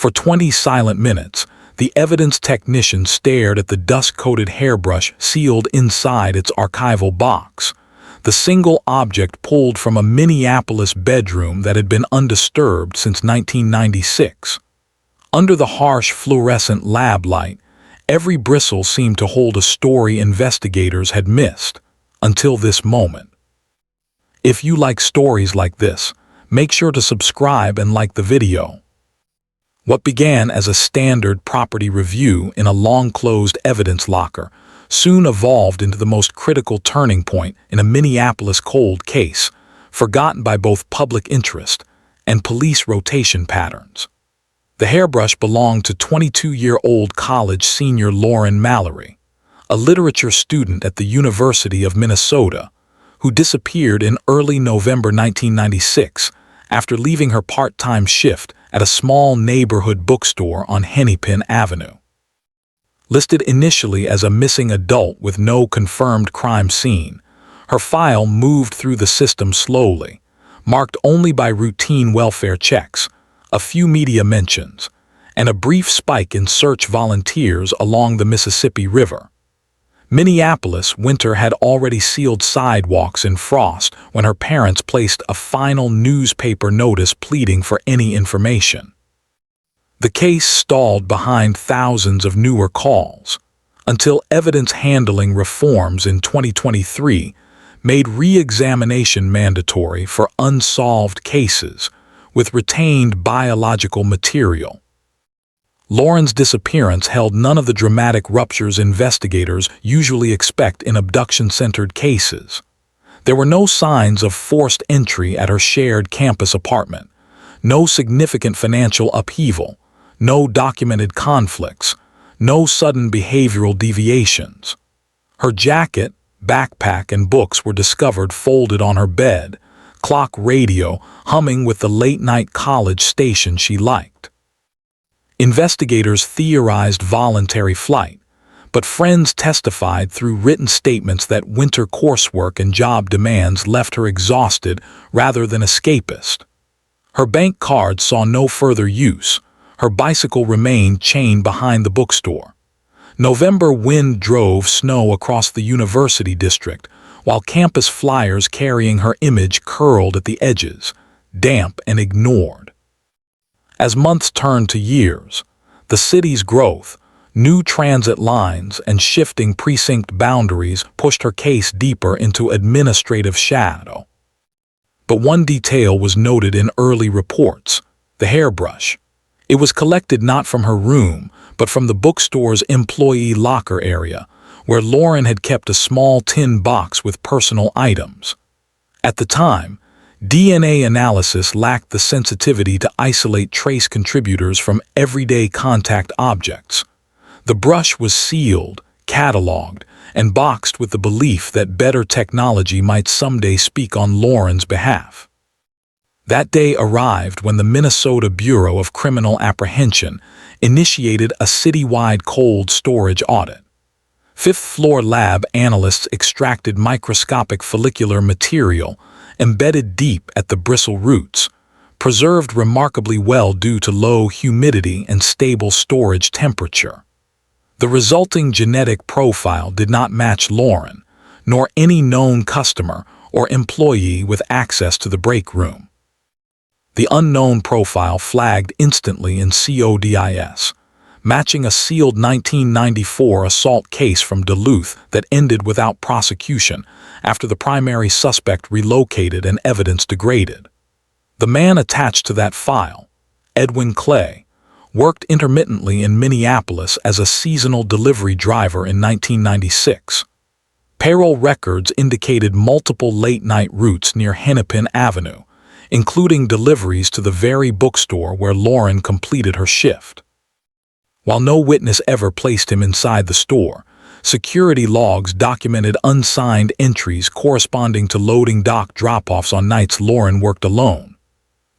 For 20 silent minutes, the evidence technician stared at the dust-coated hairbrush sealed inside its archival box, the single object pulled from a Minneapolis bedroom that had been undisturbed since 1996. Under the harsh fluorescent lab light, every bristle seemed to hold a story investigators had missed, until this moment. If you like stories like this, make sure to subscribe and like the video. What began as a standard property review in a long-closed evidence locker soon evolved into the most critical turning point in a Minneapolis cold case, forgotten by both public interest and police rotation patterns. The hairbrush belonged to 22-year-old college senior Lauren Mallory, a literature student at the University of Minnesota, who disappeared in early November 1996 after leaving her part-time shift at a small neighborhood bookstore on Hennepin Avenue. Listed initially as a missing adult with no confirmed crime scene, her file moved through the system slowly, marked only by routine welfare checks, a few media mentions, and a brief spike in search volunteers along the Mississippi River. Minneapolis winter had already sealed sidewalks in frost when her parents placed a final newspaper notice pleading for any information. The case stalled behind thousands of newer calls, until evidence handling reforms in 2023 made re-examination mandatory for unsolved cases with retained biological material. Lauren's disappearance held none of the dramatic ruptures investigators usually expect in abduction-centered cases. There were no signs of forced entry at her shared campus apartment, no significant financial upheaval, no documented conflicts, no sudden behavioral deviations. Her jacket, backpack, and books were discovered folded on her bed, clock radio humming with the late-night college station she liked. Investigators theorized voluntary flight, but friends testified through written statements that winter coursework and job demands left her exhausted rather than escapist. Her bank card saw no further use. Her bicycle remained chained behind the bookstore. November wind drove snow across the university district, while campus flyers carrying her image curled at the edges, damp and ignored. As months turned to years, the city's growth, new transit lines, and shifting precinct boundaries pushed her case deeper into administrative shadow. But one detail was noted in early reports: the hairbrush. It was collected not from her room, but from the bookstore's employee locker area, where Lauren had kept a small tin box with personal items. At the time, DNA analysis lacked the sensitivity to isolate trace contributors from everyday contact objects. The brush was sealed, cataloged, and boxed with the belief that better technology might someday speak on Lauren's behalf. That day arrived when the Minnesota Bureau of Criminal Apprehension initiated a citywide cold storage audit. Fifth-floor lab analysts extracted microscopic follicular material embedded deep at the bristle roots, preserved remarkably well due to low humidity and stable storage temperature. The resulting genetic profile did not match Lauren, nor any known customer or employee with access to the break room. The unknown profile flagged instantly in CODIS, matching a sealed 1994 assault case from Duluth that ended without prosecution after the primary suspect relocated and evidence degraded. The man attached to that file, Edwin Clay, worked intermittently in Minneapolis as a seasonal delivery driver in 1996. Payroll records indicated multiple late-night routes near Hennepin Avenue, including deliveries to the very bookstore where Lauren completed her shift. While no witness ever placed him inside the store, security logs documented unsigned entries corresponding to loading dock drop-offs on nights Lauren worked alone.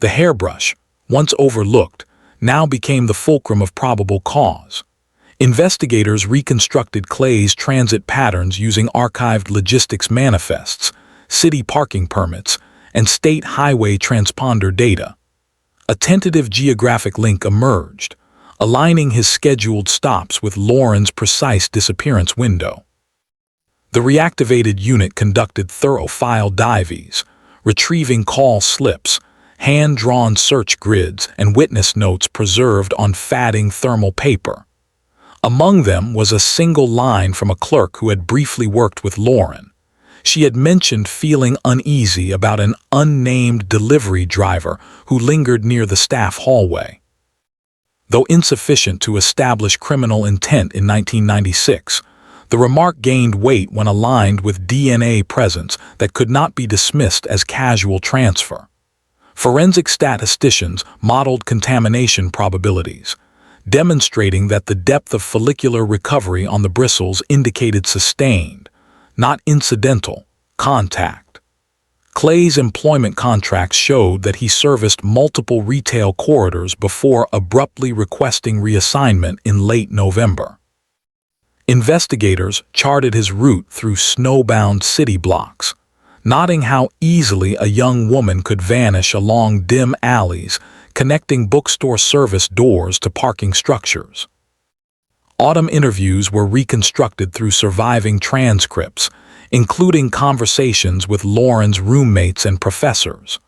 The hairbrush, once overlooked, now became the fulcrum of probable cause. Investigators reconstructed Clay's transit patterns using archived logistics manifests, city parking permits, and state highway transponder data. A tentative geographic link emerged: aligning his scheduled stops with Lauren's precise disappearance window. The reactivated unit conducted thorough file dives, retrieving call slips, hand-drawn search grids, and witness notes preserved on fatting thermal paper. Among them was a single line from a clerk who had briefly worked with Lauren. She had mentioned feeling uneasy about an unnamed delivery driver who lingered near the staff hallway. Though insufficient to establish criminal intent in 1996, the remark gained weight when aligned with DNA presence that could not be dismissed as casual transfer. Forensic statisticians modeled contamination probabilities, demonstrating that the depth of follicular recovery on the bristles indicated sustained, not incidental, contact. Clay's employment contracts showed that he serviced multiple retail corridors before abruptly requesting reassignment in late November. Investigators charted his route through snowbound city blocks, noting how easily a young woman could vanish along dim alleys connecting bookstore service doors to parking structures. Autumn interviews were reconstructed through surviving transcripts, including conversations with Lauren's roommates and professors.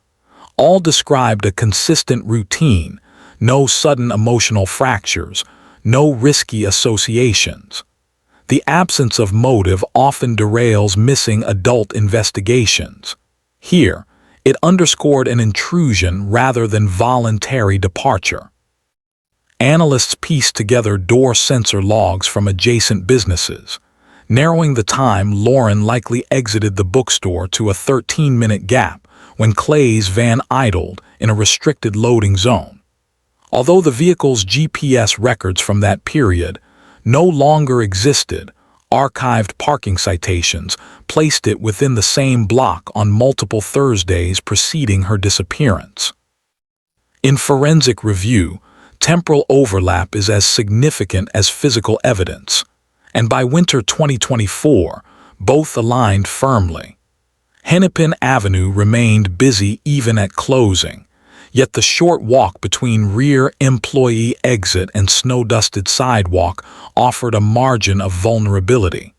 All described a consistent routine, no sudden emotional fractures, no risky associations. The absence of motive often derails missing adult investigations. Here, it underscored an intrusion rather than voluntary departure. Analysts pieced together door sensor logs from adjacent businesses, narrowing the time Lauren likely exited the bookstore to a 13-minute gap when Clay's van idled in a restricted loading zone. Although the vehicle's GPS records from that period no longer existed, archived parking citations placed it within the same block on multiple Thursdays preceding her disappearance. In forensic review, temporal overlap is as significant as physical evidence, and by winter 2024, both aligned firmly. Hennepin Avenue remained busy even at closing, yet the short walk between rear employee exit and snow-dusted sidewalk offered a margin of vulnerability.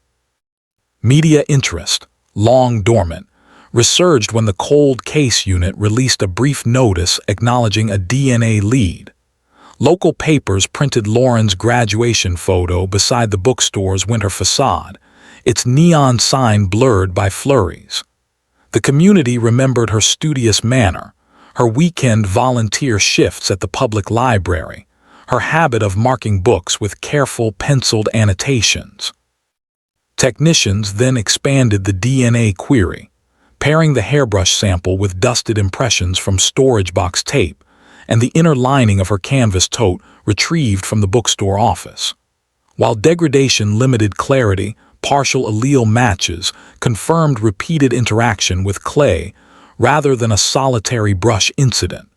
Media interest, long dormant, resurged when the cold case unit released a brief notice acknowledging a DNA lead. Local papers printed Lauren's graduation photo beside the bookstore's winter facade, its neon sign blurred by flurries. The community remembered her studious manner, her weekend volunteer shifts at the public library, her habit of marking books with careful penciled annotations. Technicians then expanded the DNA query, pairing the hairbrush sample with dusted impressions from storage box tape and the inner lining of her canvas tote retrieved from the bookstore office. While degradation limited clarity, partial allele matches confirmed repeated interaction with Clay rather than a solitary brush incident.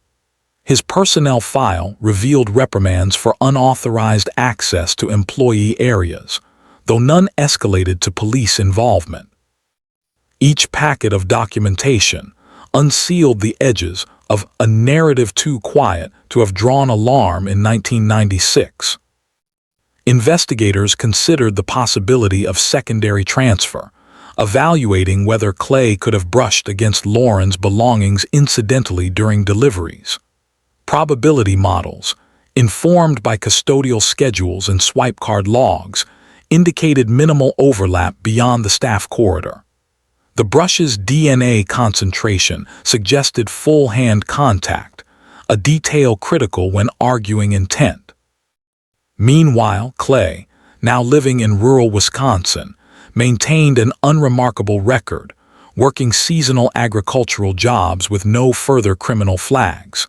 His personnel file revealed reprimands for unauthorized access to employee areas, though none escalated to police involvement. Each packet of documentation unsealed the edges of a narrative too quiet to have drawn alarm in 1996. Investigators considered the possibility of secondary transfer, evaluating whether Clay could have brushed against Lauren's belongings incidentally during deliveries. Probability models, informed by custodial schedules and swipe card logs, indicated minimal overlap beyond the staff corridor. The brush's DNA concentration suggested full hand contact, a detail critical when arguing intent. Meanwhile, Clay, now living in rural Wisconsin, maintained an unremarkable record, working seasonal agricultural jobs with no further criminal flags.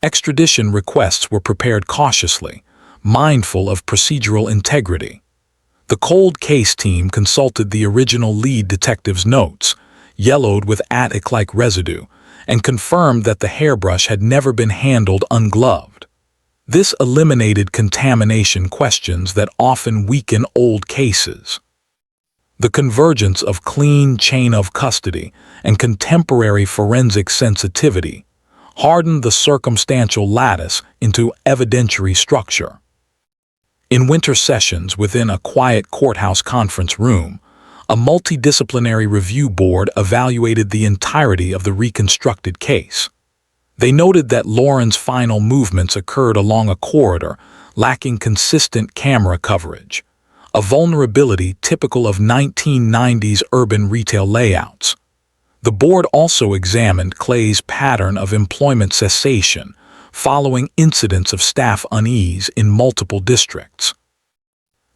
Extradition requests were prepared cautiously, mindful of procedural integrity. The cold case team consulted the original lead detective's notes, yellowed with attic-like residue, and confirmed that the hairbrush had never been handled ungloved. This eliminated contamination questions that often weaken old cases. The convergence of clean chain of custody and contemporary forensic sensitivity hardened the circumstantial lattice into evidentiary structure. In winter sessions within a quiet courthouse conference room, a multidisciplinary review board evaluated the entirety of the reconstructed case. They noted that Lauren's final movements occurred along a corridor lacking consistent camera coverage, a vulnerability typical of 1990s urban retail layouts. The board also examined Clay's pattern of employment cessation following incidents of staff unease in multiple districts.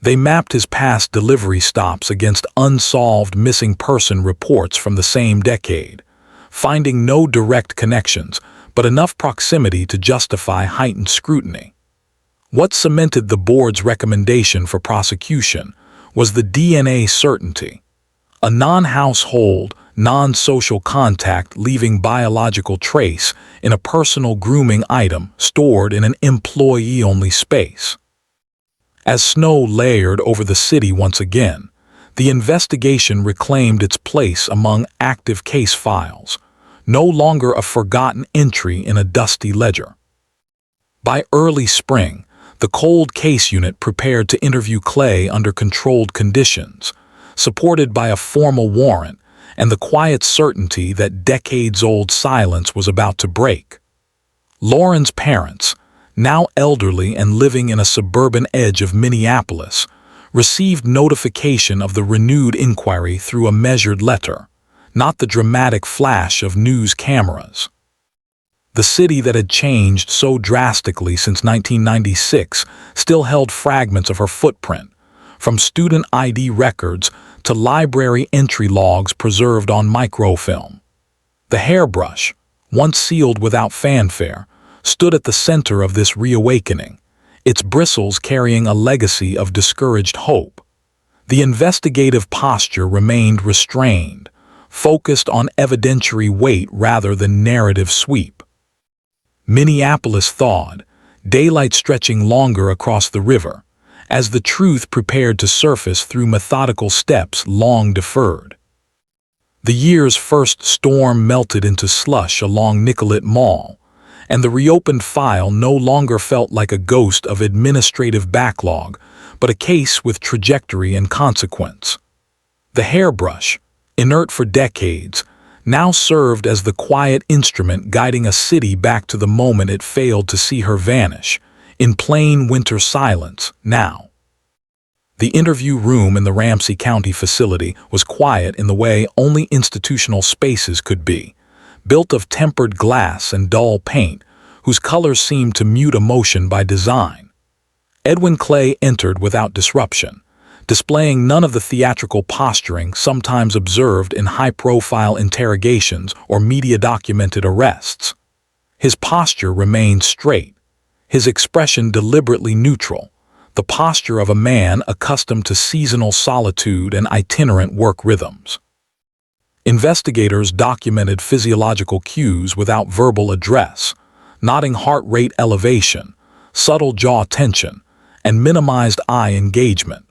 They mapped his past delivery stops against unsolved missing person reports from the same decade, finding no direct connections but enough proximity to justify heightened scrutiny. What cemented the board's recommendation for prosecution was the DNA certainty, a non-household, non-social contact leaving biological trace in a personal grooming item stored in an employee-only space. As snow layered over the city once again, the investigation reclaimed its place among active case files, no longer a forgotten entry in a dusty ledger. By early spring, the cold case unit prepared to interview Clay under controlled conditions, supported by a formal warrant and the quiet certainty that decades-old silence was about to break. Lauren's parents, now elderly and living in a suburban edge of Minneapolis, received notification of the renewed inquiry through a measured letter, not the dramatic flash of news cameras. The city that had changed so drastically since 1996 still held fragments of her footprint, from student ID records to library entry logs preserved on microfilm. The Hairbrush, once sealed without fanfare, stood at the center of this reawakening, its bristles carrying a legacy of discouraged hope. The investigative posture remained restrained, focused on evidentiary weight rather than narrative sweep. Minneapolis thawed, daylight stretching longer across the river, as the truth prepared to surface through methodical steps long deferred. The year's first storm melted into slush along Nicollet Mall, and the reopened file no longer felt like a ghost of administrative backlog, but a case with trajectory and consequence. The Hairbrush, inert for decades, now served as the quiet instrument guiding a city back to the moment it failed to see her vanish, in plain winter silence now. The interview room in the Ramsey County facility was quiet in the way only institutional spaces could be, built of tempered glass and dull paint, whose colors seemed to mute emotion by design. Edwin Clay entered without disruption, displaying none of the theatrical posturing sometimes observed in high-profile interrogations or media-documented arrests. His posture remained straight, his expression deliberately neutral, the posture of a man accustomed to seasonal solitude and itinerant work rhythms. Investigators documented physiological cues without verbal address, nodding heart rate elevation, subtle jaw tension, and minimized eye engagement.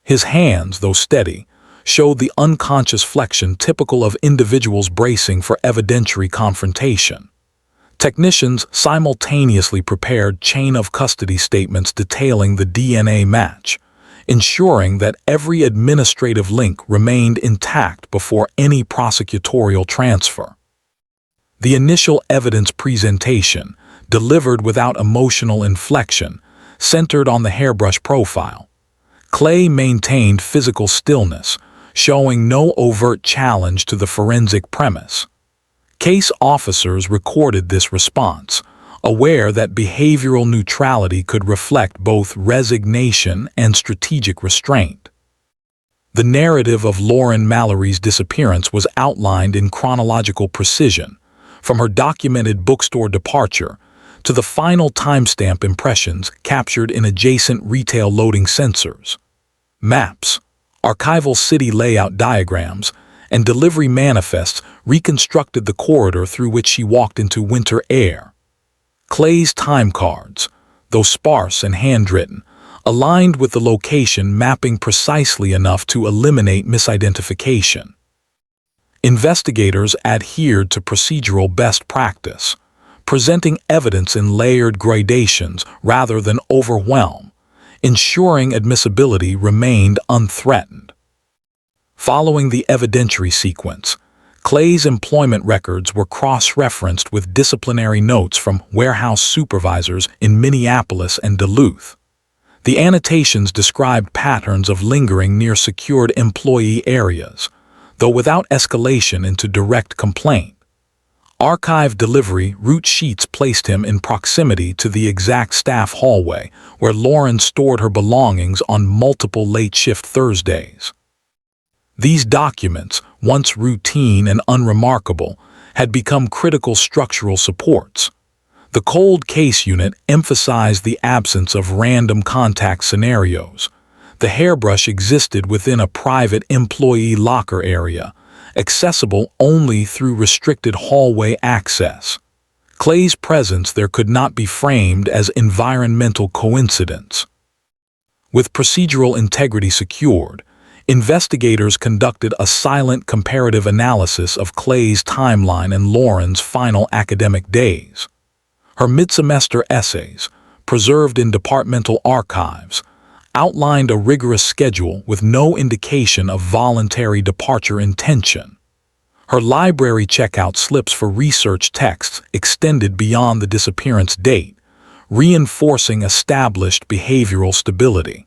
His hands, though steady, showed the unconscious flexion typical of individuals bracing for evidentiary confrontation. Technicians simultaneously prepared chain-of-custody statements detailing the DNA match, ensuring that every administrative link remained intact before any prosecutorial transfer. The initial evidence presentation, delivered without emotional inflection, centered on the Hairbrush profile. Clay maintained physical stillness, showing no overt challenge to the forensic premise. Case officers recorded this response, aware that behavioral neutrality could reflect both resignation and strategic restraint. The narrative of Lauren Mallory's disappearance was outlined in chronological precision, from her documented bookstore departure to the final timestamp impressions captured in adjacent retail loading sensors. Maps, archival city layout diagrams, and delivery manifests reconstructed the corridor through which she walked into winter air. Clay's time cards, though sparse and handwritten, aligned with the location mapping precisely enough to eliminate misidentification. Investigators adhered to procedural best practice, presenting evidence in layered gradations rather than overwhelm, ensuring admissibility remained unthreatened. Following the evidentiary sequence, Clay's employment records were cross-referenced with disciplinary notes from warehouse supervisors in Minneapolis and Duluth. The annotations described patterns of lingering near secured employee areas, though without escalation into direct complaint. Archive delivery route sheets placed him in proximity to the exact staff hallway where Lauren stored her belongings on multiple late-shift Thursdays. These documents, once routine and unremarkable, had become critical structural supports. The cold case unit emphasized the absence of random contact scenarios. The hairbrush existed within a private employee locker area, accessible only through restricted hallway access. Clay's presence there could not be framed as environmental coincidence. With procedural integrity secured, investigators conducted a silent comparative analysis of Clay's timeline and Lauren's final academic days. Her mid-semester essays, preserved in departmental archives, outlined a rigorous schedule with no indication of voluntary departure intention. Her library checkout slips for research texts extended beyond the disappearance date, reinforcing established behavioral stability.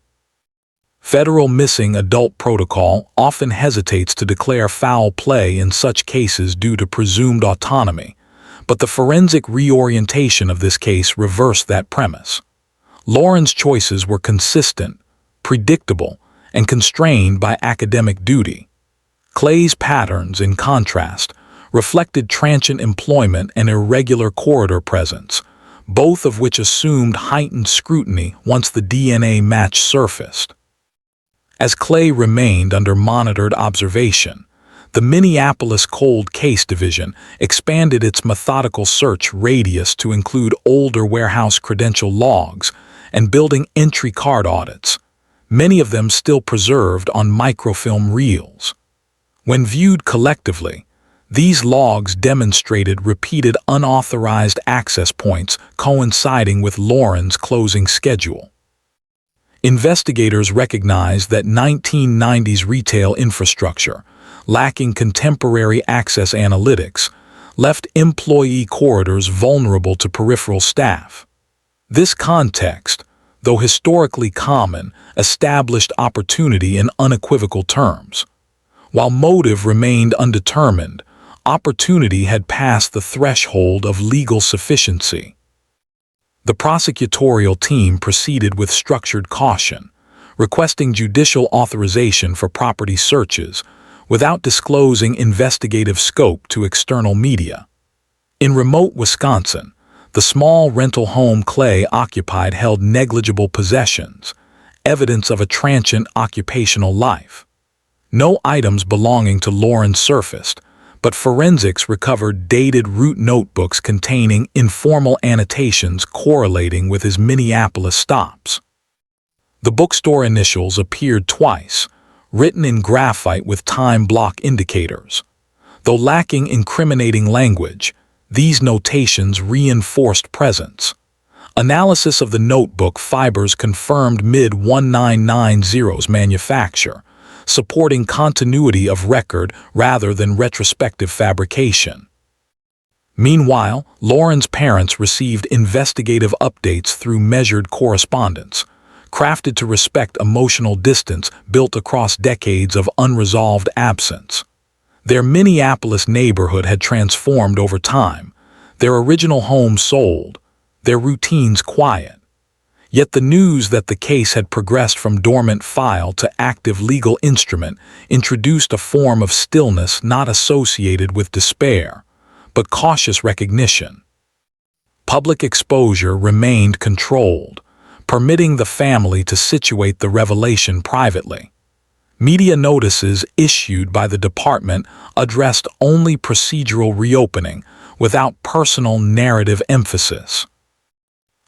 Federal missing adult protocol often hesitates to declare foul play in such cases due to presumed autonomy, but the forensic reorientation of this case reversed that premise. Lauren's choices were consistent, predictable, and constrained by academic duty. Clay's patterns, in contrast, reflected transient employment and irregular corridor presence, both of which assumed heightened scrutiny once the DNA match surfaced. As Clay remained under monitored observation, the Minneapolis Cold Case Division expanded its methodical search radius to include older warehouse credential logs and building entry card audits, many of them still preserved on microfilm reels. When viewed collectively, these logs demonstrated repeated unauthorized access points coinciding with Lauren's closing schedule. Investigators recognized that 1990s retail infrastructure, lacking contemporary access analytics, left employee corridors vulnerable to peripheral staff. This context, though historically common, established opportunity in unequivocal terms. While motive remained undetermined, opportunity had passed the threshold of legal sufficiency. The prosecutorial team proceeded with structured caution, requesting judicial authorization for property searches without disclosing investigative scope to external media. In remote Wisconsin, the small rental home Clay occupied held negligible possessions, evidence of a transient occupational life. No items belonging to Lauren surfaced, but forensics recovered dated route notebooks containing informal annotations correlating with his Minneapolis stops. The bookstore initials appeared twice, written in graphite with time block indicators. Though lacking incriminating language, these notations reinforced presence. Analysis of the notebook fibers confirmed mid-1990's manufacture, supporting continuity of record rather than retrospective fabrication. Meanwhile, Lauren's parents received investigative updates through measured correspondence, crafted to respect emotional distance built across decades of unresolved absence. Their Minneapolis neighborhood had transformed over time, their original home sold, their routines quiet. Yet the news that the case had progressed from dormant file to active legal instrument introduced a form of stillness not associated with despair, but cautious recognition. Public exposure remained controlled, permitting the family to situate the revelation privately. Media notices issued by the department addressed only procedural reopening without personal narrative emphasis.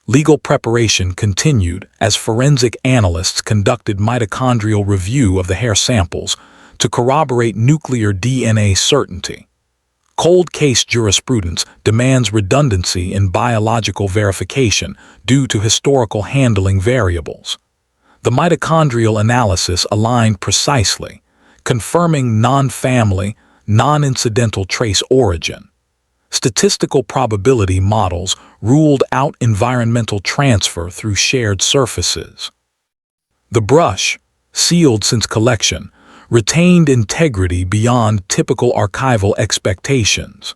Legal preparation continued as forensic analysts conducted mitochondrial review of the hair samples to corroborate nuclear DNA certainty. Cold case jurisprudence demands redundancy in biological verification due to historical handling variables. The mitochondrial analysis aligned precisely, confirming non-family, non-incidental trace origin. Statistical probability models ruled out environmental transfer through shared surfaces. The brush, sealed since collection, retained integrity beyond typical archival expectations.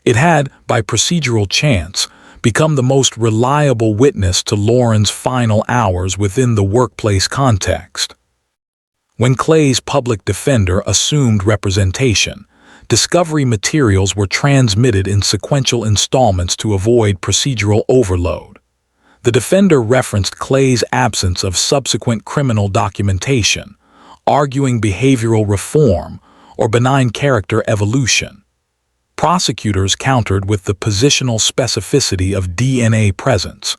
It had, by procedural chance, become the most reliable witness to Lauren's final hours within the workplace context. When Clay's public defender assumed representation, discovery materials were transmitted in sequential installments to avoid procedural overload. The defender referenced Clay's absence of subsequent criminal documentation, arguing behavioral reform or benign character evolution. Prosecutors countered with the positional specificity of DNA presence.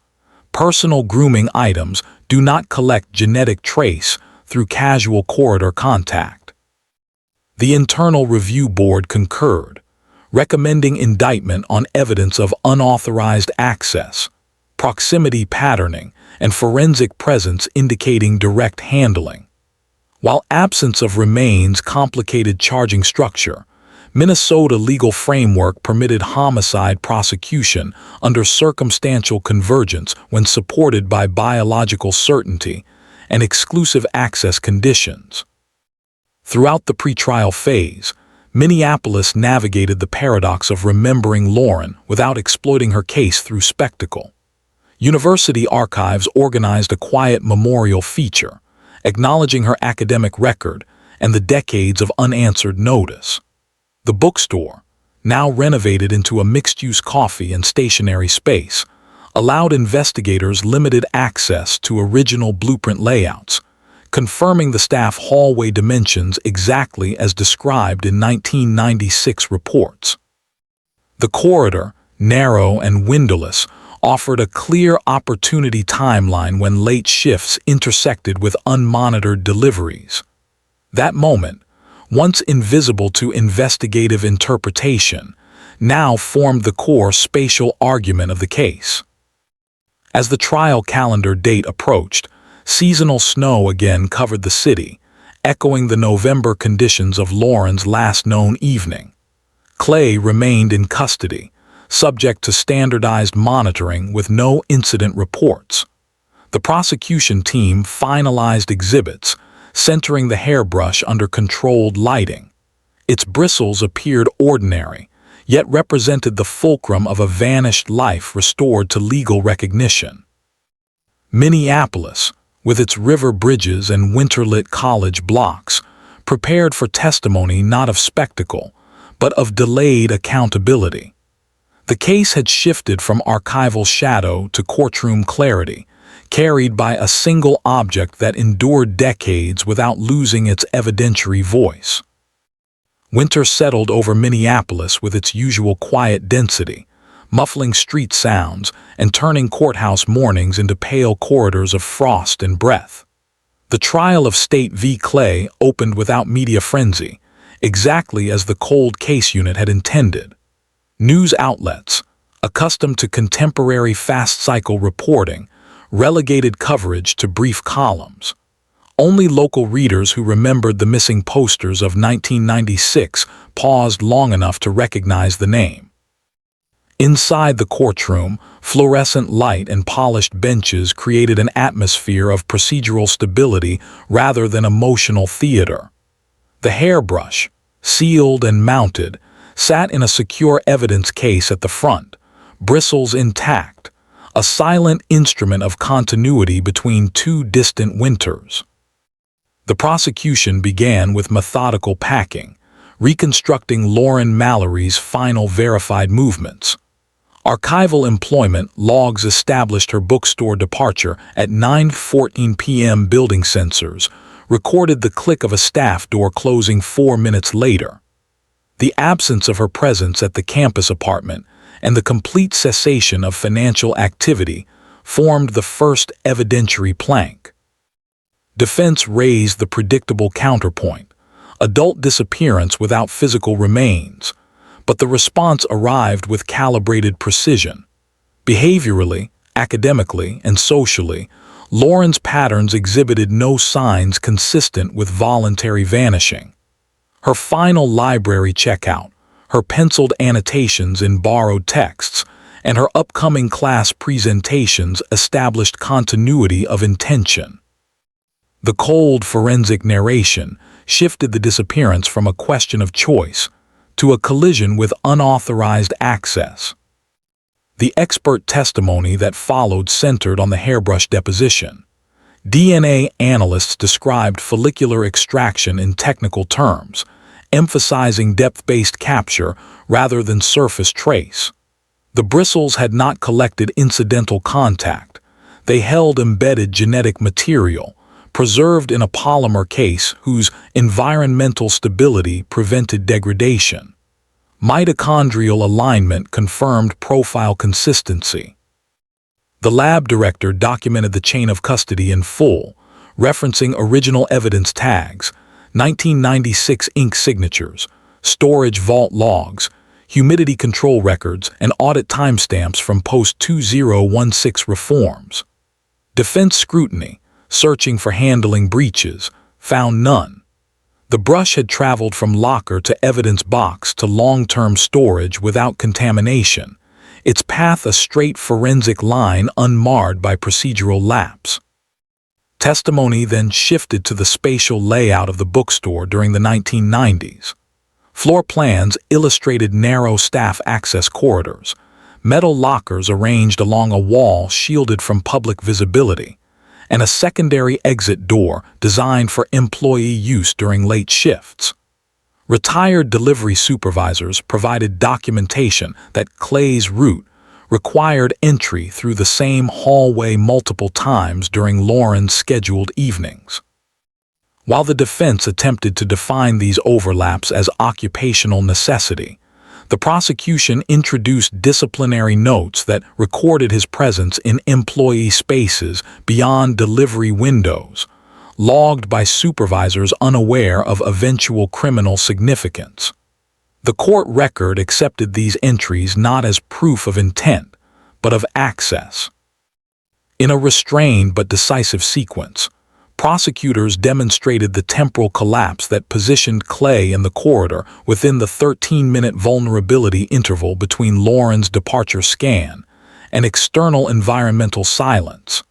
Personal grooming items do not collect genetic trace through casual corridor contact. The Internal Review Board concurred, recommending indictment on evidence of unauthorized access, proximity patterning, and forensic presence indicating direct handling. While absence of remains complicated charging structure, Minnesota legal framework permitted homicide prosecution under circumstantial convergence when supported by biological certainty and exclusive access conditions. Throughout the pretrial phase, Minneapolis navigated the paradox of remembering Lauren without exploiting her case through spectacle. University archives organized a quiet memorial feature, acknowledging her academic record and the decades of unanswered notice. The bookstore, now renovated into a mixed-use coffee and stationery space, allowed investigators limited access to original blueprint layouts, confirming the staff hallway dimensions exactly as described in 1996 reports. The corridor, narrow and windowless, offered a clear opportunity timeline when late shifts intersected with unmonitored deliveries. That moment, once invisible to investigative interpretation, now formed the core spatial argument of the case. As the trial calendar date approached, seasonal snow again covered the city, echoing the November conditions of Lauren's last known evening. Clay remained in custody, subject to standardized monitoring with no incident reports. The prosecution team finalized exhibits, centering the hairbrush under controlled lighting. Its bristles appeared ordinary, yet represented the fulcrum of a vanished life restored to legal recognition. Minneapolis, with its river bridges and winter-lit college blocks, prepared for testimony not of spectacle, but of delayed accountability. The case had shifted from archival shadow to courtroom clarity, carried by a single object that endured decades without losing its evidentiary voice. Winter settled over Minneapolis with its usual quiet density, muffling street sounds and turning courthouse mornings into pale corridors of frost and breath. The trial of State v. Clay opened without media frenzy, exactly as the cold case unit had intended. News outlets, accustomed to contemporary fast-cycle reporting, relegated coverage to brief columns. Only local readers who remembered the missing posters of 1996 paused long enough to recognize the name. Inside the courtroom, fluorescent light and polished benches created an atmosphere of procedural stability rather than emotional theater. The hairbrush, sealed and mounted, sat in a secure evidence case at the front, bristles intact, a silent instrument of continuity between two distant winters. The prosecution began with methodical packing, reconstructing Lauren Mallory's final verified movements. Archival employment logs established her bookstore departure at 9:14 p.m. Building sensors recorded the click of a staff door closing 4 minutes later. The absence of her presence at the campus apartment and the complete cessation of financial activity formed the first evidentiary plank. Defense raised the predictable counterpoint, adult disappearance without physical remains, but the response arrived with calibrated precision. Behaviorally, academically, and socially, Lauren's patterns exhibited no signs consistent with voluntary vanishing. Her final library checkout, her penciled annotations in borrowed texts, and her upcoming class presentations established continuity of intention. The cold forensic narration shifted the disappearance from a question of choice to a collision with unauthorized access. The expert testimony that followed centered on the hairbrush deposition. DNA analysts described follicular extraction in technical terms, emphasizing depth-based capture rather than surface trace. The bristles had not collected incidental contact. They held embedded genetic material, preserved in a polymer case whose environmental stability prevented degradation. Mitochondrial alignment confirmed profile consistency. The lab director documented the chain of custody in full, referencing original evidence tags, 1996 ink signatures, storage vault logs, humidity control records, and audit timestamps from post-2016 reforms. Defense scrutiny, searching for handling breaches, found none. The brush had traveled from locker to evidence box to long-term storage without contamination, its path a straight forensic line unmarred by procedural lapse. Testimony then shifted to the spatial layout of the bookstore during the 1990s. Floor plans illustrated narrow staff access corridors, metal lockers arranged along a wall shielded from public visibility, and a secondary exit door designed for employee use during late shifts. Retired delivery supervisors provided documentation that Clay's route required entry through the same hallway multiple times during Lauren's scheduled evenings. While the defense attempted to define these overlaps as occupational necessity, the prosecution introduced disciplinary notes that recorded his presence in employee spaces beyond delivery windows, logged by supervisors unaware of eventual criminal significance. The court record accepted these entries not as proof of intent, but of access. In a restrained but decisive sequence, prosecutors demonstrated the temporal collapse that positioned Clay in the corridor within the 13-minute vulnerability interval between Lauren's departure scan and external environmental silence.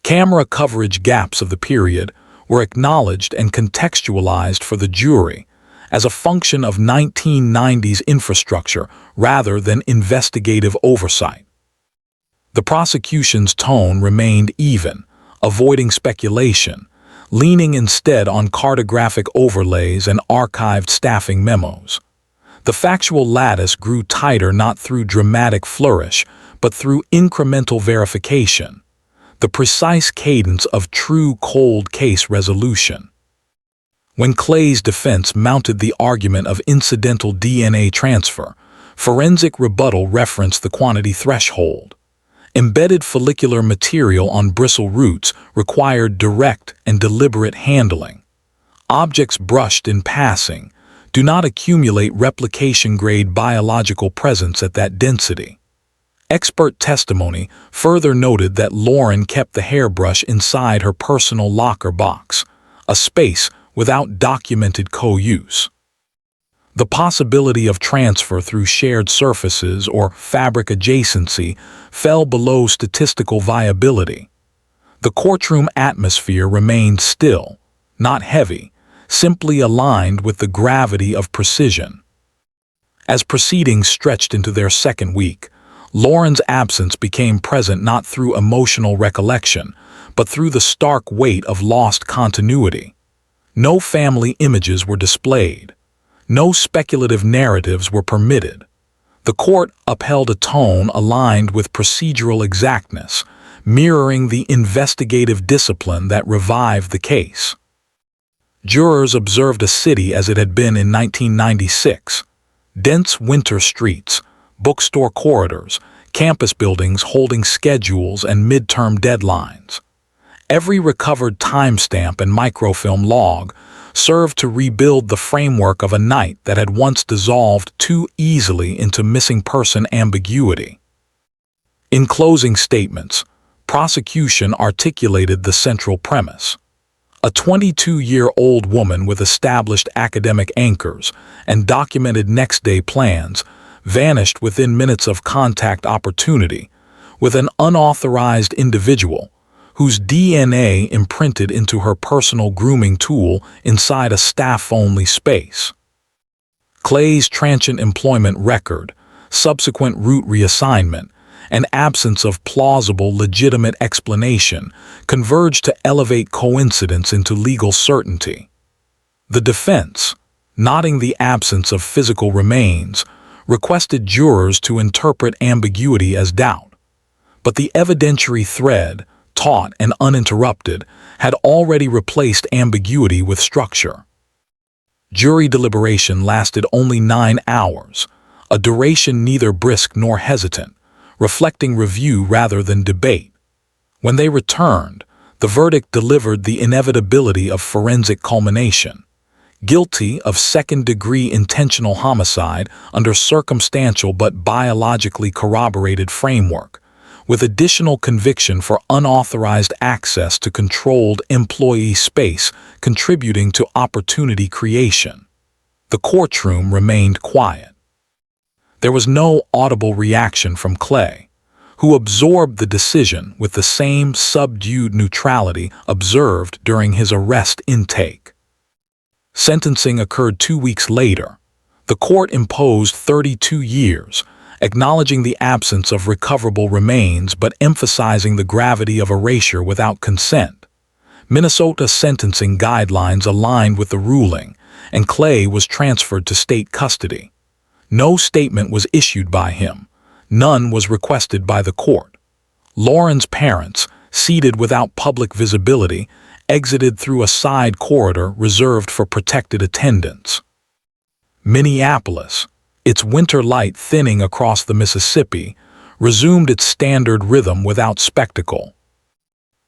Camera coverage gaps of the period were acknowledged and contextualized for the jury as a function of 1990s infrastructure rather than investigative oversight. The prosecution's tone remained even, avoiding speculation, leaning instead on cartographic overlays and archived staffing memos. The factual lattice grew tighter not through dramatic flourish, but through incremental verification, the precise cadence of true cold case resolution. When Clay's defense mounted the argument of incidental DNA transfer, forensic rebuttal referenced the quantity threshold. Embedded follicular material on bristle roots required direct and deliberate handling. Objects brushed in passing do not accumulate replication-grade biological presence at that density. Expert testimony further noted that Lauren kept the hairbrush inside her personal locker box, a space without documented co-use. The possibility of transfer through shared surfaces or fabric adjacency fell below statistical viability. The courtroom atmosphere remained still, not heavy, simply aligned with the gravity of precision. As proceedings stretched into their second week, Lauren's absence became present not through emotional recollection, but through the stark weight of lost continuity. No family images were displayed. No speculative narratives were permitted. The court upheld a tone aligned with procedural exactness, mirroring the investigative discipline that revived the case. Jurors observed a city as it had been in 1996. Dense winter streets, bookstore corridors, campus buildings holding schedules and midterm deadlines. Every recovered timestamp and microfilm log served to rebuild the framework of a night that had once dissolved too easily into missing person ambiguity. In closing statements, prosecution articulated the central premise. A 22-year-old woman with established academic anchors and documented next-day plans vanished within minutes of contact opportunity with an unauthorized individual whose DNA imprinted into her personal grooming tool inside a staff-only space. Clay's transient employment record, subsequent route reassignment, and absence of plausible, legitimate explanation converged to elevate coincidence into legal certainty. The defense, noting the absence of physical remains, requested jurors to interpret ambiguity as doubt. But the evidentiary thread, taut and uninterrupted, had already replaced ambiguity with structure. Jury deliberation lasted only 9 hours, a duration neither brisk nor hesitant, reflecting review rather than debate. When they returned, the verdict delivered the inevitability of forensic culmination. Guilty of second-degree intentional homicide under circumstantial but biologically corroborated framework, with additional conviction for unauthorized access to controlled employee space contributing to opportunity creation. The courtroom remained quiet. There was no audible reaction from Clay, who absorbed the decision with the same subdued neutrality observed during his arrest intake. Sentencing occurred 2 weeks later. The court imposed 32 years, acknowledging the absence of recoverable remains but emphasizing the gravity of erasure without consent. Minnesota sentencing guidelines aligned with the ruling, and Clay was transferred to state custody. No statement was issued by him. None was requested by the court. Lauren's parents, seated without public visibility, exited through a side corridor reserved for protected attendants. Minneapolis, its winter light thinning across the Mississippi, resumed its standard rhythm without spectacle.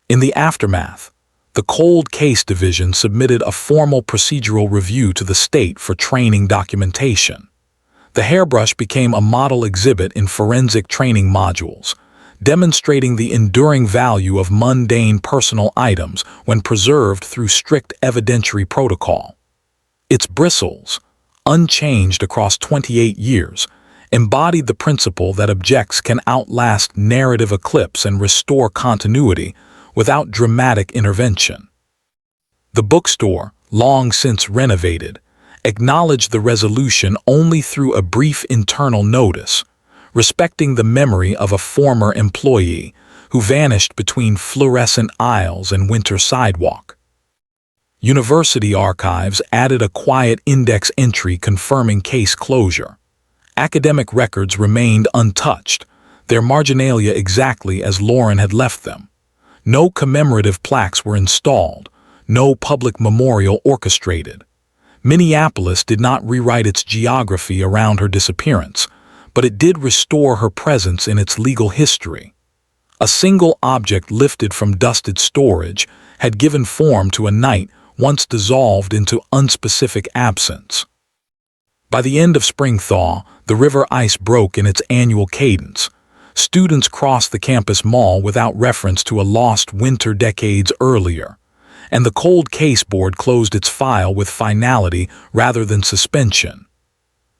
In the aftermath, the Cold Case Division submitted a formal procedural review to the state for training documentation. The Hairbrush became a model exhibit in forensic training modules, demonstrating the enduring value of mundane personal items when preserved through strict evidentiary protocol. Its bristles, unchanged across 28 years, embodied the principle that objects can outlast narrative eclipse and restore continuity without dramatic intervention. The bookstore, long since renovated, acknowledged the resolution only through a brief internal notice, respecting the memory of a former employee who vanished between fluorescent aisles and winter sidewalk. University archives added a quiet index entry confirming case closure. Academic records remained untouched, their marginalia exactly as Lauren had left them. No commemorative plaques were installed, no public memorial orchestrated. Minneapolis did not rewrite its geography around her disappearance, but it did restore her presence in its legal history. A single object lifted from dusted storage had given form to a night once dissolved into unspecific absence. By the end of spring thaw, the river ice broke in its annual cadence. Students crossed the campus mall without reference to a lost winter decades earlier, and the Cold Case Board closed its file with finality rather than suspension.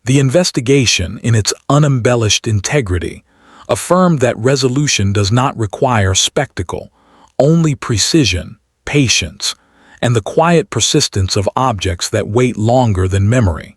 The investigation, in its unembellished integrity, affirmed that resolution does not require spectacle, only precision, patience, and the quiet persistence of objects that wait longer than memory.